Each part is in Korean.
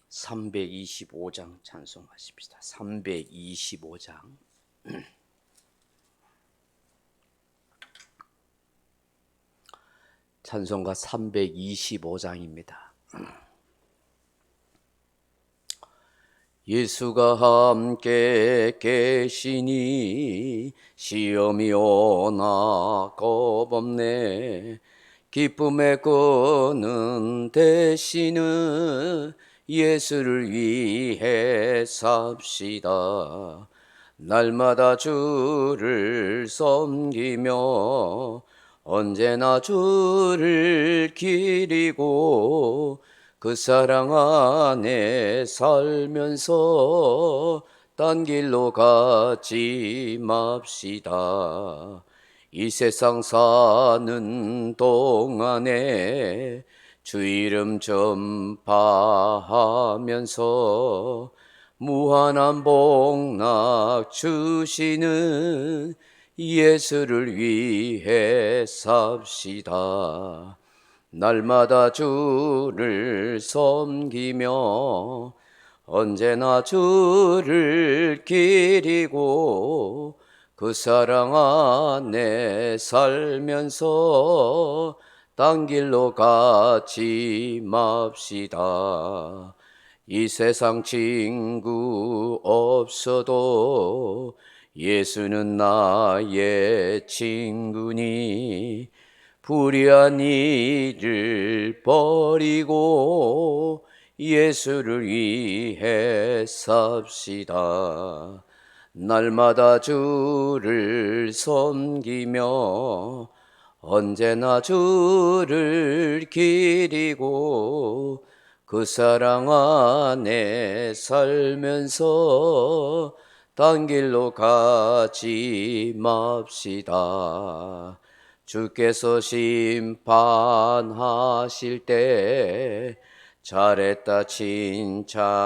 325장 찬송하십시다. 325장. 찬송가 325장입니다. 예수가 함께 계시니 시험이 오나 겁없네. 기쁨의 끈은 되시는 예수를 위해 삽시다. 날마다 주를 섬기며 언제나 주를 기리고 그 사랑 안에 살면서 딴 길로 가지 맙시다. 이 세상 사는 동안에 주 이름 전파하면서 무한한 복락 주시는 예수를 위해 삽시다. 날마다 주를 섬기며 언제나 주를 기리고 그 사랑 안에 살면서 딴 길로 가지 맙시다. 이 세상 친구 없어도 예수는 나의 친구니 불의한 일을 버리고 예수를 위해 삽시다. 날마다 주를 섬기며 언제나 주를 기리고 그 사랑 안에 살면서 딴 길로 가지 맙시다. 주께서 심판하실 때 잘했다 칭찬하리니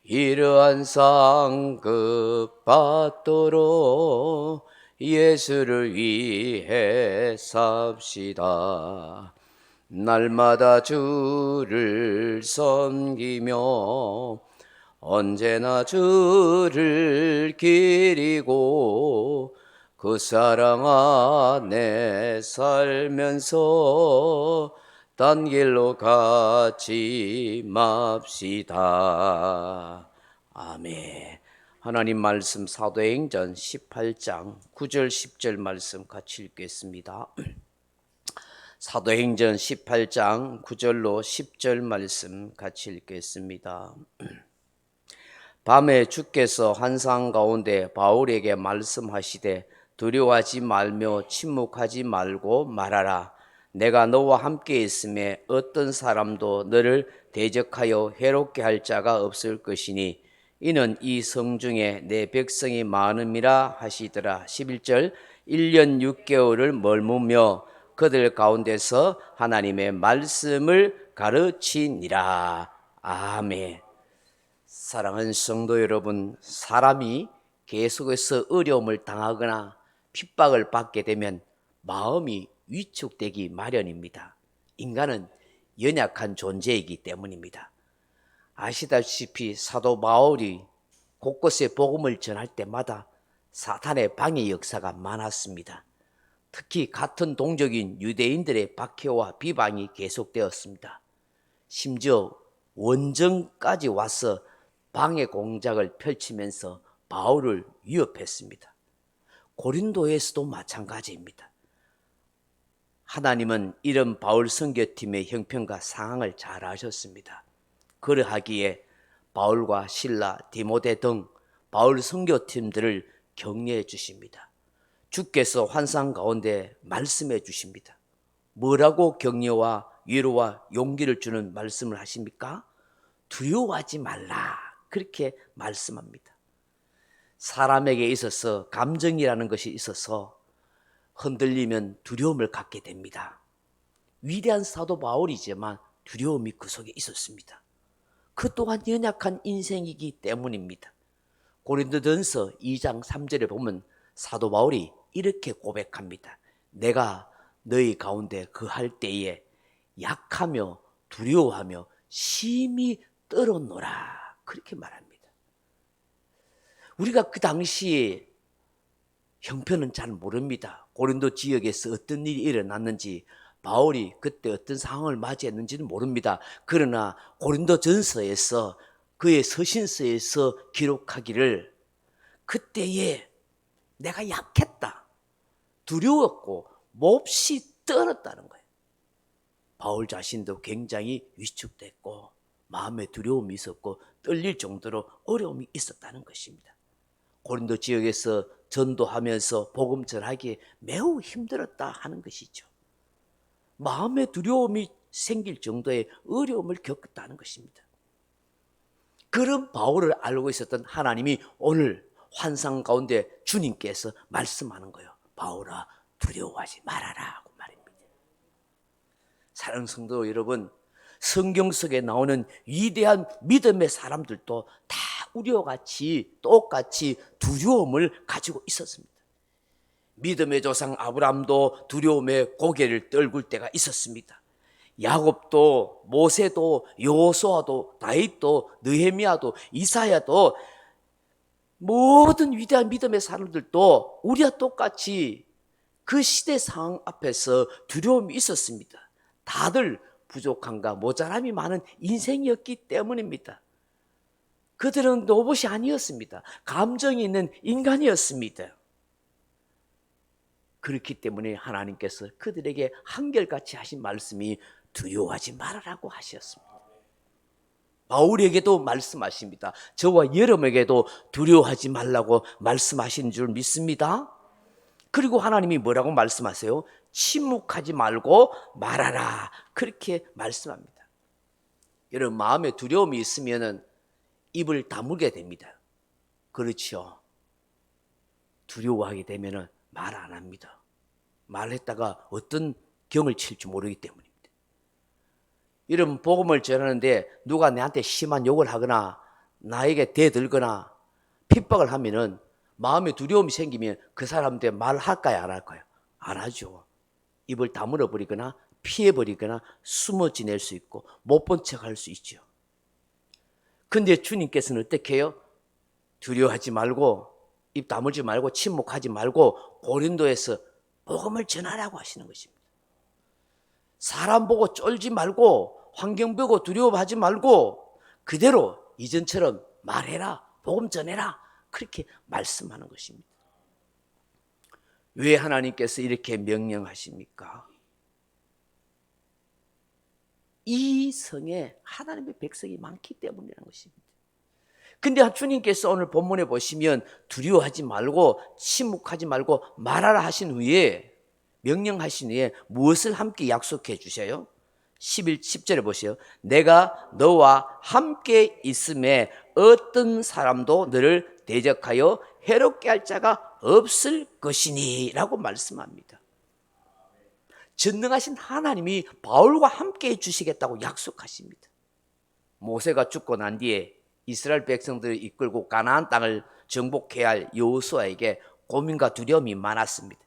이러한 상급 받도록 예수를 위해 삽시다. 날마다 주를 섬기며 언제나 주를 기리고 그 사랑 안에 살면서 딴 길로 가지 맙시다. 아멘. 하나님 말씀 사도행전 18장 9절 10절 말씀 같이 읽겠습니다. 사도행전 18장 9절로 10절 말씀 같이 읽겠습니다. 밤에 주께서 환상 가운데 바울에게 말씀하시되 두려워하지 말며 침묵하지 말고 말하라. 내가 너와 함께 있음에 어떤 사람도 너를 대적하여 해롭게 할 자가 없을 것이니 이는 이 성중에 내 백성이 많음이라 하시더라. 11절 1년 6개월을 머무며 그들 가운데서 하나님의 말씀을 가르치니라. 아멘. 사랑하는 성도 여러분, 사람이 계속해서 어려움을 당하거나 핍박을 받게 되면 마음이 위축되기 마련입니다. 인간은 연약한 존재이기 때문입니다. 아시다시피 사도 바울이 곳곳에 복음을 전할 때마다 사탄의 방해 역사가 많았습니다. 특히 같은 동족인 유대인들의 박해와 비방이 계속되었습니다. 심지어 원정까지 와서 방해 공작을 펼치면서 바울을 위협했습니다. 고린도에서도 마찬가지입니다. 하나님은 이런 바울 선교팀의 형편과 상황을 잘 아셨습니다. 그러하기에 바울과 실라, 디모데 등 바울 선교팀들을 격려해 주십니다. 주께서 환상 가운데 말씀해 주십니다. 뭐라고 격려와 위로와 용기를 주는 말씀을 하십니까? 두려워하지 말라. 그렇게 말씀합니다. 사람에게 있어서 감정이라는 것이 있어서 흔들리면 두려움을 갖게 됩니다. 위대한 사도 바울이지만 두려움이 그 속에 있었습니다. 그 또한 연약한 인생이기 때문입니다. 고린도전서 2장 3절에 보면 사도 바울이 이렇게 고백합니다. 내가 너희 가운데 거할 때에 약하며 두려워하며 심히 떨었노라. 그렇게 말합니다. 우리가 그 당시에 형편은 잘 모릅니다. 고린도 지역에서 어떤 일이 일어났는지, 바울이 그때 어떤 상황을 맞이했는지는 모릅니다. 그러나 고린도 전서에서, 그의 서신서에서 기록하기를 그때에 내가 약했다, 두려웠고 몹시 떨었다는 거예요. 바울 자신도 굉장히 위축됐고 마음에 두려움이 있었고 떨릴 정도로 어려움이 있었다는 것입니다. 고린도 지역에서 전도하면서 복음 전하기에 매우 힘들었다 하는 것이죠. 마음에 두려움이 생길 정도의 어려움을 겪었다는 것입니다. 그런 바울을 알고 있었던 하나님이 오늘 환상 가운데 주님께서 말씀하는 거예요. 바울아, 두려워하지 말아라 하고 말입니다. 사랑하는 성도 여러분, 성경 속에 나오는 위대한 믿음의 사람들도 다 우리와 같이 똑같이 두려움을 가지고 있었습니다. 믿음의 조상 아브라함도 두려움에 고개를 떨굴 때가 있었습니다. 야곱도, 모세도, 여호수아도, 다윗도, 느헤미야도, 이사야도, 모든 위대한 믿음의 사람들도 우리와 똑같이 그 시대 상황 앞에서 두려움이 있었습니다. 다들 부족함과 모자람이 많은 인생이었기 때문입니다. 그들은 로봇이 아니었습니다. 감정이 있는 인간이었습니다. 그렇기 때문에 하나님께서 그들에게 한결같이 하신 말씀이 두려워하지 말아라고 하셨습니다. 바울에게도 말씀하십니다. 저와 여러분에게도 두려워하지 말라고 말씀하신 줄 믿습니다. 그리고 하나님이 뭐라고 말씀하세요? 침묵하지 말고 말하라. 그렇게 말씀합니다. 여러분, 마음에 두려움이 있으면 입을 다물게 됩니다. 그렇죠. 두려워하게 되면 말 안 합니다. 말했다가 어떤 경을 칠지 모르기 때문입니다. 여러분, 복음을 전하는데 누가 내한테 심한 욕을 하거나 나에게 대들거나 핍박을 하면은 마음에 두려움이 생기면 그 사람한테 말할까요, 안 할까요? 안 하죠. 입을 다물어 버리거나 피해버리거나 숨어 지낼 수 있고 못 본 척 할 수 있죠. 근데 주님께서는 어떻게 해요? 두려워하지 말고 입 다물지 말고 침묵하지 말고 고린도에서 복음을 전하라고 하시는 것입니다. 사람 보고 쫄지 말고 환경 보고 두려워하지 말고 그대로 이전처럼 말해라, 복음 전해라, 그렇게 말씀하는 것입니다. 왜 하나님께서 이렇게 명령하십니까? 이 성에 하나님의 백성이 많기 때문이라는 것입니다. 근데 주님께서 오늘 본문에 보시면 두려워하지 말고 침묵하지 말고 말하라 하신 후에, 명령하신 후에 무엇을 함께 약속해 주셔요? 10절에 보세요. 내가 너와 함께 있음에 어떤 사람도 너를 대적하여 해롭게 할 자가 없을 것이니 라고 말씀합니다. 전능하신 하나님이 바울과 함께 해주시겠다고 약속하십니다. 모세가 죽고 난 뒤에 이스라엘 백성들을 이끌고 가나안 땅을 정복해야 할 여호수아에게 고민과 두려움이 많았습니다.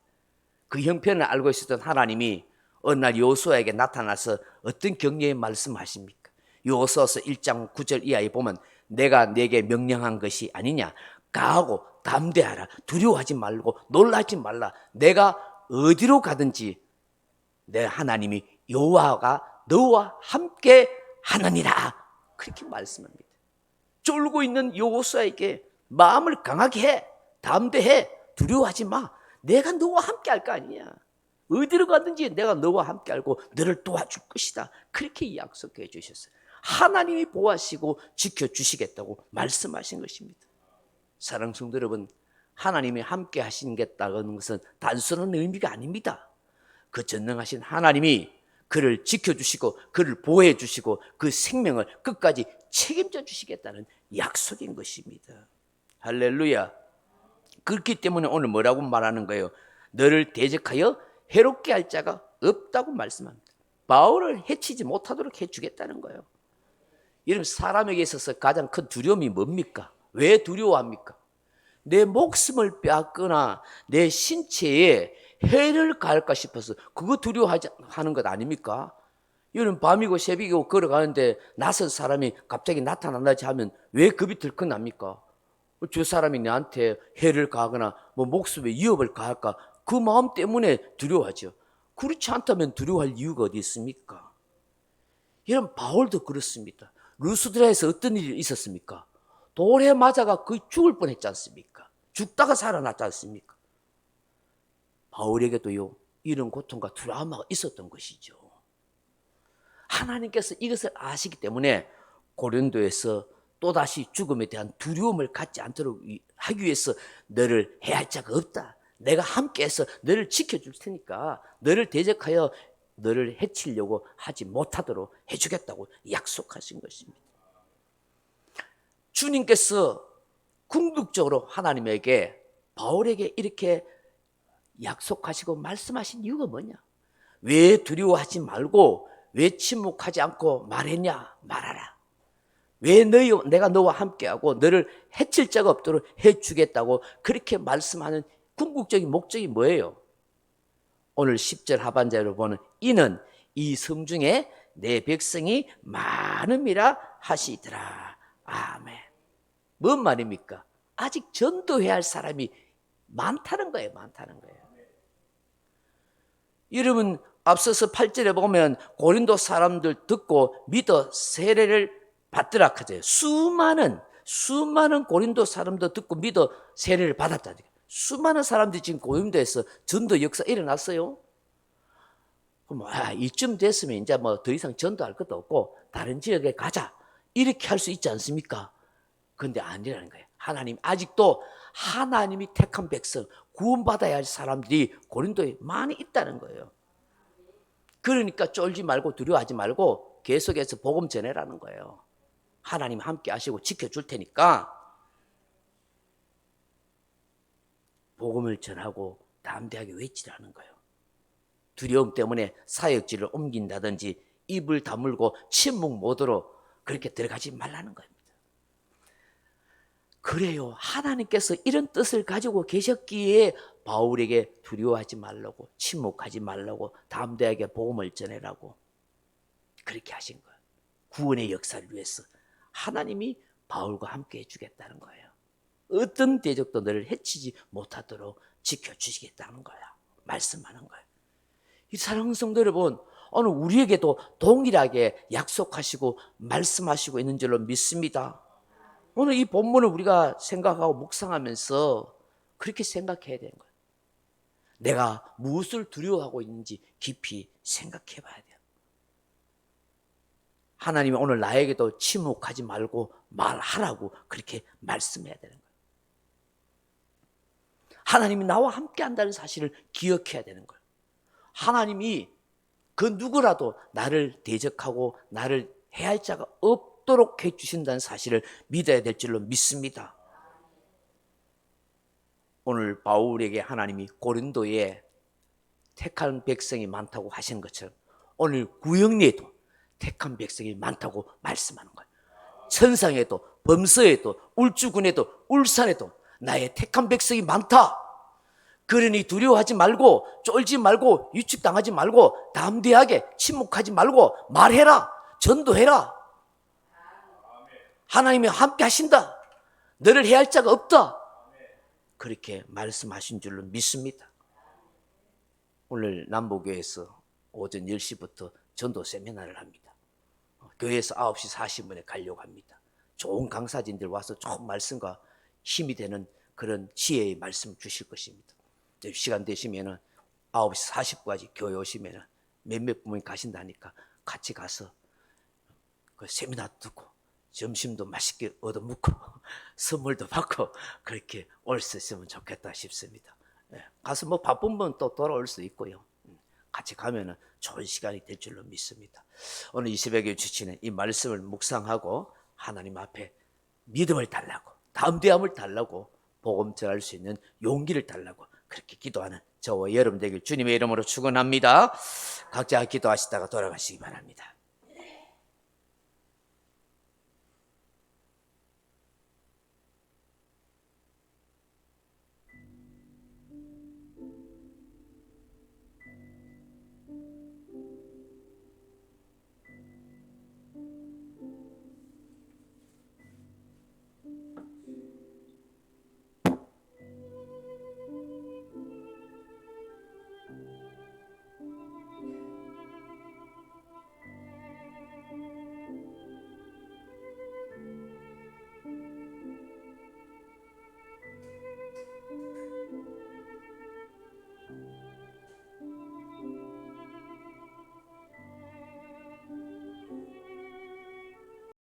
그 형편을 알고 있었던 하나님이 어느 날 여호수아에게 나타나서 어떤 격려의 말씀하십니까? 여호수아서 1장 9절 이하에 보면 내가 네게 명령한 것이 아니냐, 가하고 담대하라, 두려워하지 말고 놀라지 말라, 내가 어디로 가든지 내 하나님이 여호와가 너와 함께 하느니라, 그렇게 말씀합니다. 쫄고 있는 여호수아에게 마음을 강하게 해, 담대해, 두려워하지 마, 내가 너와 함께 할 거 아니냐, 어디로 가든지 내가 너와 함께 하고 너를 도와줄 것이다, 그렇게 약속해 주셨어요. 하나님이 보호하시고 지켜주시겠다고 말씀하신 것입니다. 사랑하는 성도 여러분, 하나님이 함께 하시겠다는 것은 단순한 의미가 아닙니다. 그 전능하신 하나님이 그를 지켜주시고 그를 보호해 주시고 그 생명을 끝까지 책임져 주시겠다는 약속인 것입니다. 할렐루야. 그렇기 때문에 오늘 뭐라고 말하는 거예요? 너를 대적하여 해롭게 할 자가 없다고 말씀합니다. 바울을 해치지 못하도록 해주겠다는 거예요. 여러분, 사람에게 있어서 가장 큰 두려움이 뭡니까? 왜 두려워합니까? 내 목숨을 빼앗거나 내 신체에 해를 가할까 싶어서 그거 두려워하는 것 아닙니까? 이런 밤이고 새벽이고 걸어가는데 낯선 사람이 갑자기 나타난다지 하면 왜 겁이 덜컥 납니까? 저 사람이 나한테 해를 가하거나 뭐 목숨에 위협을 가할까? 그 마음 때문에 두려워하죠. 그렇지 않다면 두려워할 이유가 어디 있습니까? 이런 바울도 그렇습니다. 루스드라에서 어떤 일이 있었습니까? 돌에 맞아가 거의 죽을 뻔했지 않습니까? 죽다가 살아났지 않습니까? 바울에게도요, 이런 고통과 트라우마가 있었던 것이죠. 하나님께서 이것을 아시기 때문에 고린도에서 또다시 죽음에 대한 두려움을 갖지 않도록 하기 위해서 너를 해할 자가 없다. 내가 함께해서 너를 지켜줄 테니까 너를 대적하여 너를 해치려고 하지 못하도록 해주겠다고 약속하신 것입니다. 주님께서 궁극적으로 하나님에게 바울에게 이렇게 약속하시고 말씀하신 이유가 뭐냐? 왜 두려워하지 말고 왜 침묵하지 않고 말했냐? 말하라. 왜 내가 너와 함께하고 너를 해칠 자가 없도록 해주겠다고 그렇게 말씀하는 궁극적인 목적이 뭐예요? 오늘 10절 하반절로 보는 이는 이 성중에 내 백성이 많음이라 하시더라. 아멘. 뭔 말입니까? 아직 전도해야 할 사람이 많다는 거예요. 많다는 거예요. 여러분 앞서서 8절에 보면 고린도 사람들 듣고 믿어 세례를 받더라 하죠. 수많은 고린도 사람도 듣고 믿어 세례를 받았다. 수많은 사람들이 지금 고린도에서 전도 역사 일어났어요. 그럼 이쯤 됐으면 이제 뭐 더 이상 전도할 것도 없고 다른 지역에 가자 이렇게 할 수 있지 않습니까? 그런데 아니라는 거예요. 하나님 아직도 하나님이 택한 백성 구원받아야 할 사람들이 고린도에 많이 있다는 거예요. 그러니까 쫄지 말고 두려워하지 말고 계속해서 복음 전해라는 거예요. 하나님 함께 하시고 지켜줄 테니까 복음을 전하고 담대하게 외치라는 거예요. 두려움 때문에 사역지를 옮긴다든지 입을 다물고 침묵 모드로 그렇게 들어가지 말라는 겁니다. 그래요. 하나님께서 이런 뜻을 가지고 계셨기에 바울에게 두려워하지 말라고 침묵하지 말라고 담대하게 복음을 전해라고 그렇게 하신 거예요. 구원의 역사를 위해서 하나님이 바울과 함께 해주겠다는 거예요. 어떤 대적도 너를 해치지 못하도록 지켜주시겠다는 거야. 말씀하는 거예요. 이 사랑하는 성도 여러분, 오늘 우리에게도 동일하게 약속하시고 말씀하시고 있는 줄로 믿습니다. 오늘 이 본문을 우리가 생각하고 묵상하면서 그렇게 생각해야 되는 거예요. 내가 무엇을 두려워하고 있는지 깊이 생각해 봐야 돼요. 하나님이 오늘 나에게도 침묵하지 말고 말하라고 그렇게 말씀해야 되는 거예요. 하나님이 나와 함께 한다는 사실을 기억해야 되는 거예요. 하나님이 그 누구라도 나를 대적하고 나를 해할 자가 없도록 해주신다는 사실을 믿어야 될 줄로 믿습니다. 오늘 바울에게 하나님이 고린도에 택한 백성이 많다고 하신 것처럼 오늘 구영리에도 택한 백성이 많다고 말씀하는 거예요. 천상에도 범서에도 울주군에도 울산에도 나의 택한 백성이 많다. 그러니 두려워하지 말고 쫄지 말고 위축당하지 말고 담대하게 침묵하지 말고 말해라. 전도해라. 하나님이 함께 하신다. 너를 해할 자가 없다. 그렇게 말씀하신 줄로 믿습니다. 오늘 남부교회에서 오전 10시부터 전도 세미나를 합니다. 교회에서 9시 40분에 가려고 합니다. 좋은 강사진들 와서 좋은 말씀과 힘이 되는 그런 지혜의 말씀을 주실 것입니다. 시간 되시면은 9시 40분까지 교회 오시면은 몇몇 분이 가신다니까 같이 가서 그 세미나 듣고 점심도 맛있게 얻어먹고 선물도 받고 그렇게 올 수 있으면 좋겠다 싶습니다. 가서 뭐 바쁜 분 또 돌아올 수 있고요. 같이 가면은 좋은 시간이 될 줄로 믿습니다. 오늘 이 새벽에 주시는 이 말씀을 묵상하고 하나님 앞에 믿음을 달라고 담대함을 달라고 복음 전할 수 있는 용기를 달라고 그렇게 기도하는 저와 여러분 되길 주님의 이름으로 축원합니다. 각자 기도하시다가 돌아가시기 바랍니다.